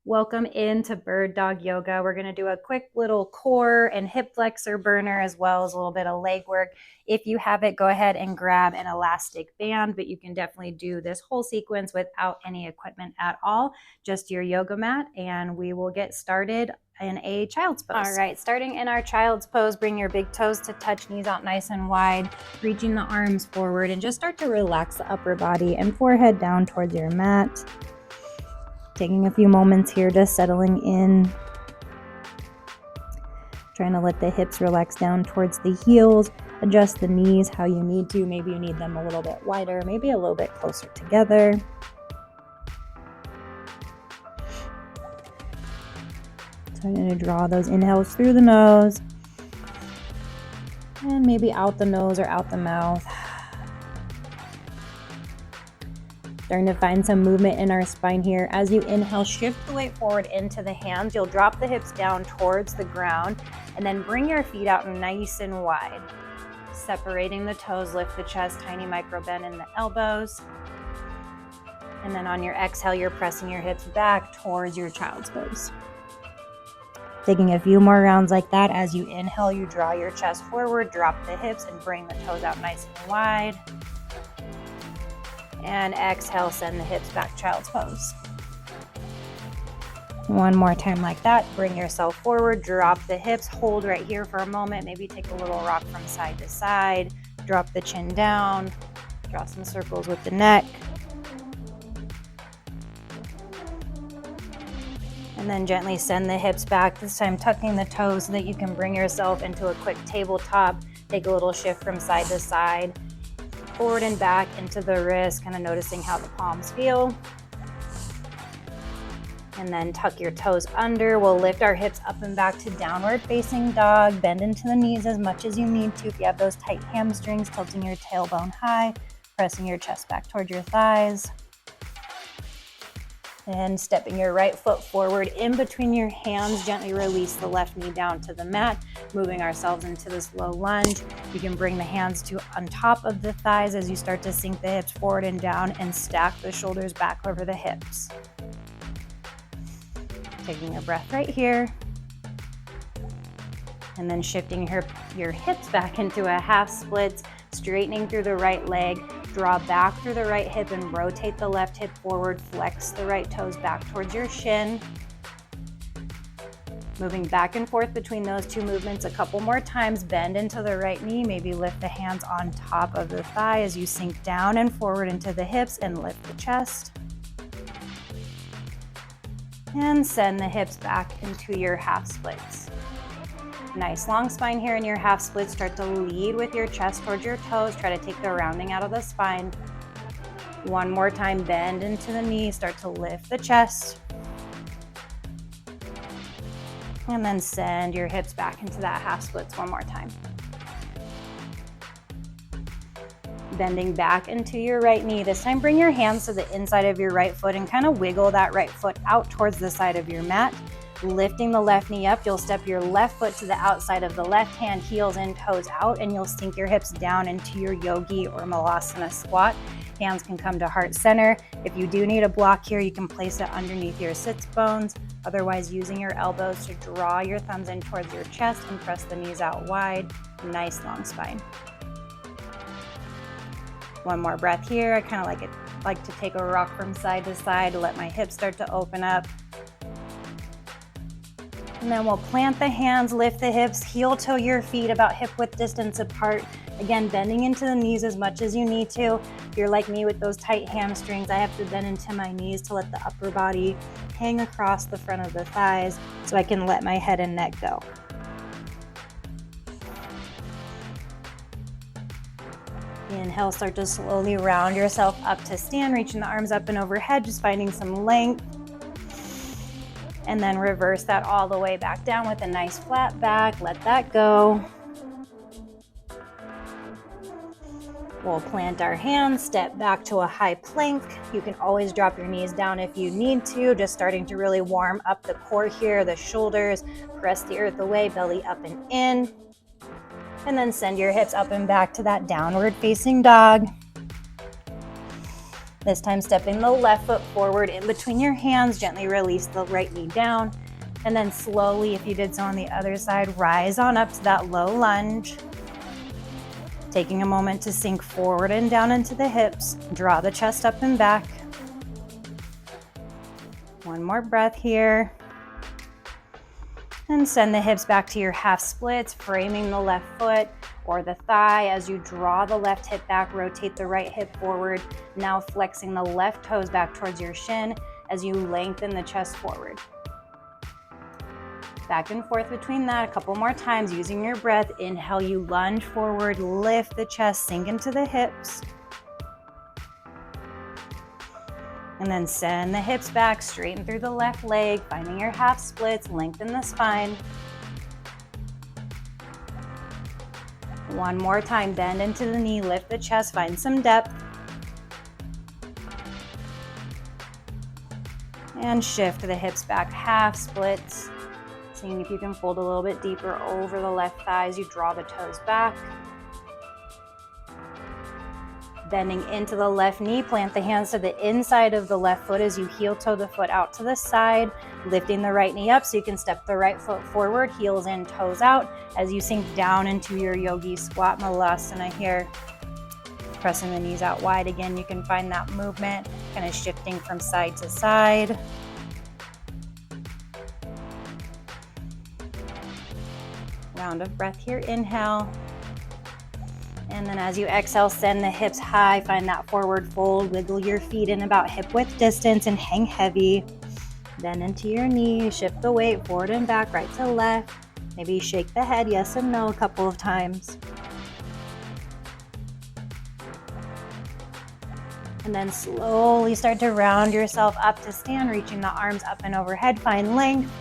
Welcome into Bird Dog Yoga. We're going to do a quick little core and hip flexor burner as well as a little bit of leg work. If you have it, go ahead and grab an elastic band, but you can definitely do this whole sequence without any equipment at all, just your yoga mat, and we will get started in a child's pose. All right, starting in our child's pose, bring your big toes to touch, knees out nice and wide, reaching the arms forward, and just start to relax the upper body and forehead down towards your mat. Taking a few moments here, just settling in. Trying to let the hips relax down towards the heels. Adjust the knees how you need to. Maybe you need them a little bit wider, maybe a little bit closer together. So I'm going to draw those inhales through the nose. And maybe out the nose or out the mouth. Starting to find some movement in our spine here. As you inhale, shift the weight forward into the hands. You'll drop the hips down towards the ground and then bring your feet out nice and wide. Separating the toes, lift the chest, tiny micro bend in the elbows. And then on your exhale, you're pressing your hips back towards your child's pose. Taking a few more rounds like that. As you inhale, you draw your chest forward, drop the hips and bring the toes out nice and wide. And exhale, send the hips back, child's pose. One more time like that. Bring yourself forward, drop the hips, hold right here for a moment. Maybe take a little rock from side to side. Drop the chin down. Draw some circles with the neck. And then gently send the hips back, this time tucking the toes so that you can bring yourself into a quick tabletop. Take a little shift from side to side. Forward and back into the wrist, kind of noticing how the palms feel. And then tuck your toes under. We'll lift our hips up and back to downward facing dog. Bend into the knees as much as you need to. If you have those tight hamstrings, tilting your tailbone high, pressing your chest back towards your thighs. And stepping your right foot forward in between your hands, gently release the left knee down to the mat, moving ourselves into this low lunge. You can bring the hands to on top of the thighs as you start to sink the hips forward and down and stack the shoulders back over the hips. Taking a breath right here. And then shifting your hips back into a half split, straightening through the right leg. Draw back through the right hip and rotate the left hip forward. Flex the right toes back towards your shin. Moving back and forth between those two movements a couple more times. Bend into the right knee. Maybe lift the hands on top of the thigh as you sink down and forward into the hips and lift the chest. And send the hips back into your half splits. Nice long spine here in your half split. Start to lead with your chest towards your toes. Try to take the rounding out of the spine. One more time, bend into the knees. Start to lift the chest. And then send your hips back into that half splits one more time. Bending back into your right knee. This time, bring your hands to the inside of your right foot and kind of wiggle that right foot out towards the side of your mat. Lifting the left knee up, you'll step your left foot to the outside of the left hand, heels in, toes out, and you'll sink your hips down into your yogi or malasana squat. Hands can come to heart center. If you do need a block here, you can place it underneath your sits bones. Otherwise, using your elbows to draw your thumbs in towards your chest and press the knees out wide. Nice long spine. One more breath here. I kind of like to take a rock from side to side to let my hips start to open up. And then we'll plant the hands, lift the hips, heel toe your feet about hip width distance apart. Again, bending into the knees as much as you need to. If you're like me with those tight hamstrings, I have to bend into my knees to let the upper body hang across the front of the thighs so I can let my head and neck go. Inhale, start to slowly round yourself up to stand, reaching the arms up and overhead, just finding some length. And then reverse that all the way back down with a nice flat back. Let that go. We'll plant our hands, step back to a high plank. You can always drop your knees down if you need to, just starting to really warm up the core here, the shoulders. Press the earth away, belly up and in. And then send your hips up and back to that downward facing dog. This time stepping the left foot forward in between your hands, gently release the right knee down, and then slowly, if you did so on the other side, rise on up to that low lunge. Taking a moment to sink forward and down into the hips, draw the chest up and back. One more breath here. And send the hips back to your half splits, framing the left foot or the thigh as you draw the left hip back, rotate the right hip forward. Now flexing the left toes back towards your shin as you lengthen the chest forward. Back and forth between that a couple more times using your breath. Inhale, you lunge forward, lift the chest, sink into the hips. And then send the hips back, straighten through the left leg, finding your half splits, lengthen the spine. One more time, bend into the knee, lift the chest, find some depth. And shift the hips back, half splits. Seeing if you can fold a little bit deeper over the left thigh as you draw the toes back. Bending into the left knee, plant the hands to the inside of the left foot as you heel toe the foot out to the side, lifting the right knee up so you can step the right foot forward, heels in, toes out, as you sink down into your yogi squat malasana here. Pressing the knees out wide again, you can find that movement, kind of shifting from side to side. Round of breath here, inhale. And then as you exhale, send the hips high, find that forward fold, wiggle your feet in about hip width distance and hang heavy. Then into your knee, shift the weight forward and back, right to left. Maybe shake the head yes and no a couple of times. And then slowly start to round yourself up to stand, reaching the arms up and overhead, find length.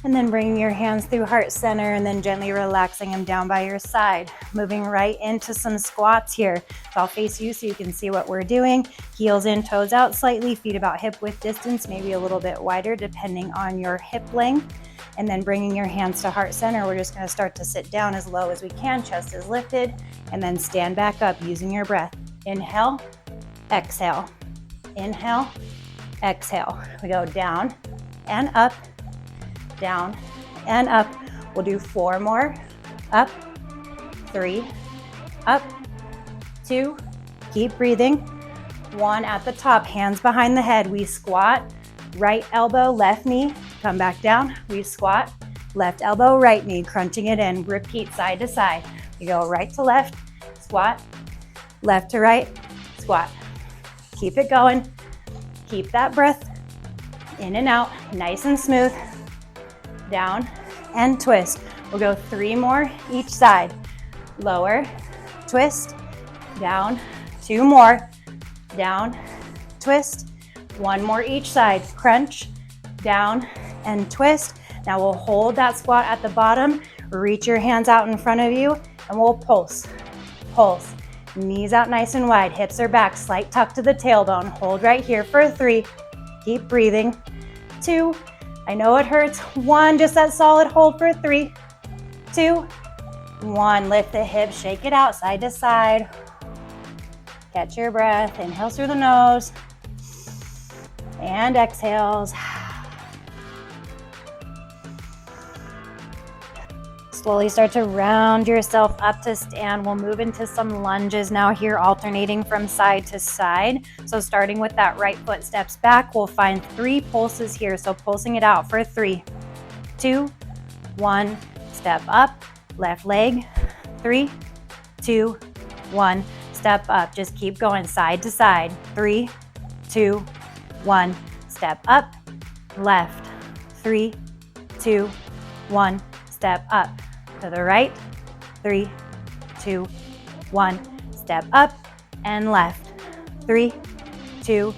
And then bringing your hands through heart center and then gently relaxing them down by your side. Moving right into some squats here. So I'll face you so you can see what we're doing. Heels in, toes out slightly, feet about hip width distance, maybe a little bit wider depending on your hip length. And then bringing your hands to heart center, we're just gonna start to sit down as low as we can, chest is lifted, and then stand back up using your breath. Inhale, exhale. Inhale, exhale. We go down and up, down and up. We'll do 4 more. Up, 3, up, 2, keep breathing. 1 at the top, hands behind the head. We squat, right elbow, left knee, come back down. We squat, left elbow, right knee, crunching it in. Repeat side to side. We go right to left, squat, left to right, squat. Keep it going. Keep that breath in and out, nice and smooth. Down and twist. We'll go 3 more each side. Lower, twist, down, 2 more, down, twist, 1 more each side. Crunch, down and twist. Now we'll hold that squat at the bottom, reach your hands out in front of you, and we'll pulse, pulse. Knees out nice and wide, hips are back, slight tuck to the tailbone. Hold right here for 3, keep breathing. 2, I know it hurts. 1, just that solid hold for 3, 2, 1. Lift the hips, shake it out side to side. Catch your breath, inhales through the nose and exhales. Slowly start to round yourself up to stand. We'll move into some lunges now here, alternating from side to side. So starting with that right foot steps back, we'll find 3 pulses here. So pulsing it out for 3, 2, 1, step up, left leg, 3, 2, 1, step up. Just keep going side to side. 3, 2, 1, step up, left, 3, 2, 1, step up. To the right, 3, 2, 1, step up and left, 3, 2,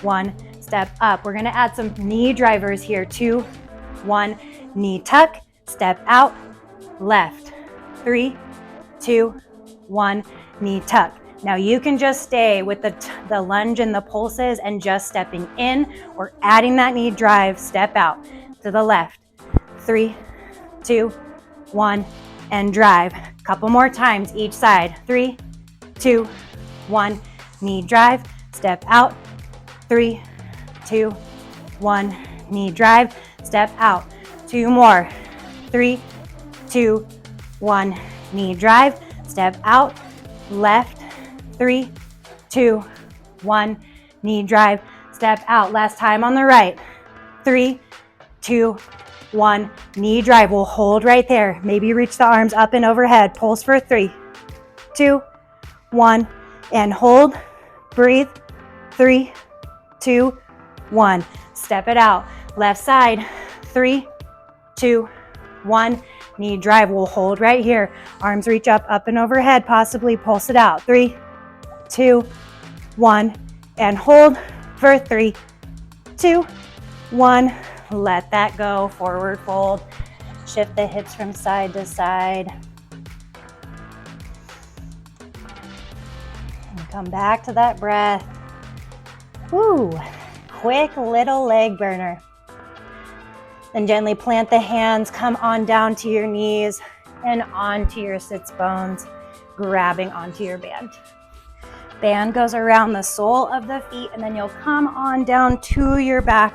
1, step up. We're gonna add some knee drivers here, 2, 1, knee tuck, step out, left, 3, 2, 1, knee tuck. Now you can just stay with the lunge and the pulses and just stepping in or adding that knee drive, step out to the left, 3, 2, 1, and drive. Couple more times each side. 3, 2, 1, knee drive, step out, 3, 2, 1, knee drive, step out, 2 more, 3, 2, 1, knee drive, step out, left, 3, 2, 1, knee drive, step out. Last time on the right, 3, 2, 1, knee drive. We'll hold right there. Maybe reach the arms up and overhead. Pulse for 3, 2, 1, and hold, breathe, 3, 2, 1. Step it out. Left side, 3, 2, 1, knee drive. We'll hold right here. Arms reach up and overhead, possibly pulse it out. 3, 2, 1, and hold for 3, 2, 1. Let that go. Forward fold. Shift the hips from side to side. And come back to that breath. Woo! Quick little leg burner. Then gently plant the hands, come on down to your knees and onto your sits bones, grabbing onto your band. Band goes around the sole of the feet, and then you'll come on down to your back,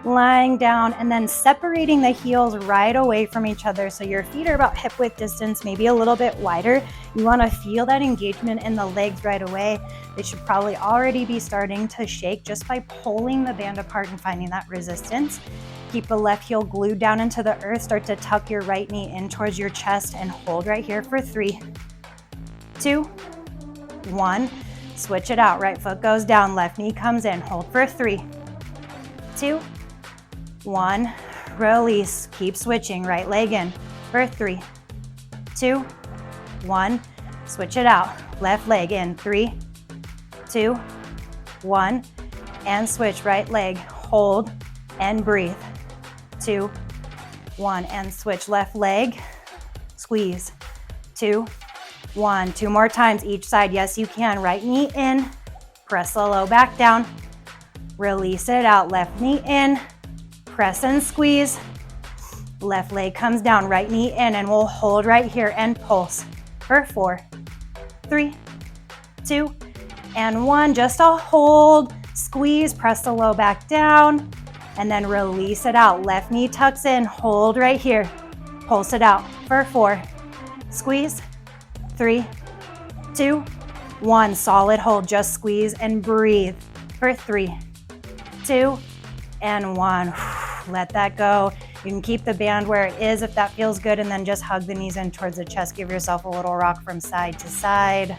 lying down and then separating the heels right away from each other. So your feet are about hip width distance, maybe a little bit wider. You want to feel that engagement in the legs right away. They should probably already be starting to shake just by pulling the band apart and finding that resistance. Keep the left heel glued down into the earth. Start to tuck your right knee in towards your chest and hold right here for 3, 2, 1. Switch it out. Right foot goes down, left knee comes in. Hold for 3, 2, 1. Release. Keep switching. Right leg in for 3, 2, 1. Switch it out. Left leg in. 3, 2, 1. And switch. Right leg. Hold and breathe. 2, 1. And switch. Left leg. Squeeze. 2, 1. 2 more times each side. Yes, you can. Right knee in. Press the low back down. Release it out. Left knee in. Press and squeeze. Left leg comes down. Right knee in. And we'll hold right here and pulse for 4, 3, 2, and 1. Just a hold. Squeeze. Press the low back down. And then release it out. Left knee tucks in. Hold right here. Pulse it out for 4. Squeeze. 3, 2, 1. Solid hold. Just squeeze and breathe for 3, 2, and 1. Let that go. You can keep the band where it is if that feels good, and then just hug the knees in towards the chest. Give yourself a little rock from side to side.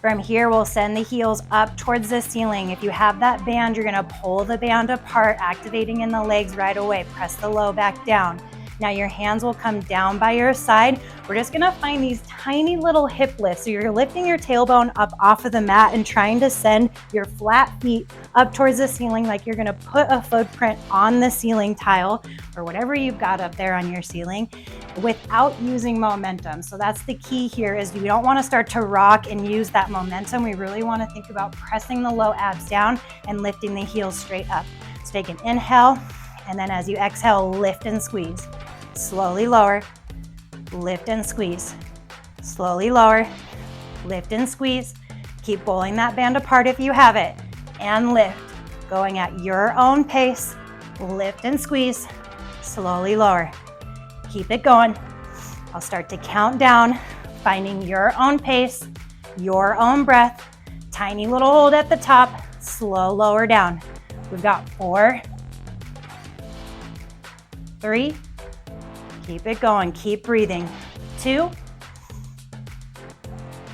From here, we'll send the heels up towards the ceiling. If you have that band, you're gonna pull the band apart, activating in the legs right away. Press the low back down. Now your hands will come down by your side. We're just gonna find these tiny little hip lifts. So you're lifting your tailbone up off of the mat and trying to send your flat feet up towards the ceiling, like you're gonna put a footprint on the ceiling tile or whatever you've got up there on your ceiling without using momentum. So that's the key here, is you don't wanna start to rock and use that momentum. We really wanna think about pressing the low abs down and lifting the heels straight up. So take an inhale, and then as you exhale, lift and squeeze. Slowly lower, lift and squeeze. Slowly lower, lift and squeeze. Keep pulling that band apart if you have it, and lift. Going at your own pace, lift and squeeze. Slowly lower. Keep it going. I'll start to count down, finding your own pace, your own breath. Tiny little hold at the top, slow lower down. We've got 4, 3, keep it going, keep breathing. 2,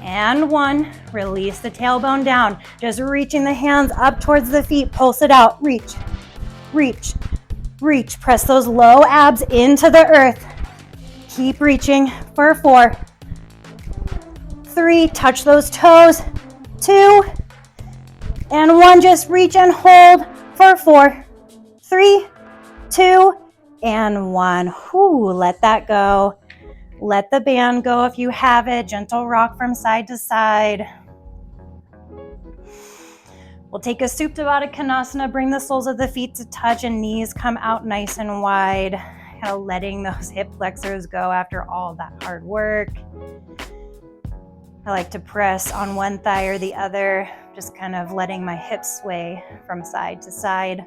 and 1. Release the tailbone down. Just reaching the hands up towards the feet. Pulse it out. Reach, reach, reach. Press those low abs into the earth. Keep reaching for 4, 3. Touch those toes. 2, and 1. Just reach and hold for 4, 3, 2, and 1. Whew, let that go. Let the band go if you have it. Gentle rock from side to side. We'll take a Supta Baddha Konasana. Bring the soles of the feet to touch and knees come out nice and wide. Kind of letting those hip flexors go after all that hard work. I like to press on one thigh or the other, just kind of letting my hips sway from side to side.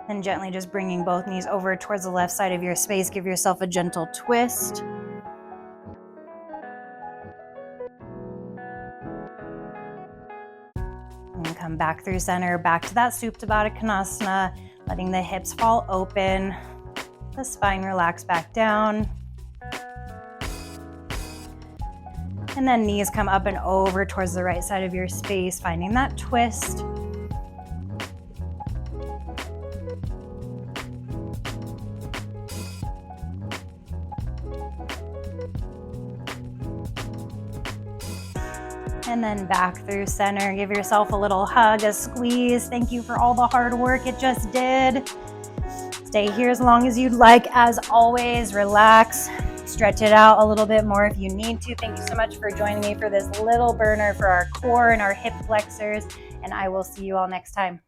And gently just bringing both knees over towards the left side of your space. Give yourself a gentle twist. And come back through center, back to that Supta Baddha Konasana, letting the hips fall open, the spine relax back down. And then knees come up and over towards the right side of your space, finding that twist. And then back through center. Give yourself a little hug, a squeeze. Thank you for all the hard work it just did. Stay here as long as you'd like. As always, relax. Stretch it out a little bit more if you need to. Thank you so much for joining me for this little burner for our core and our hip flexors. And I will see you all next time.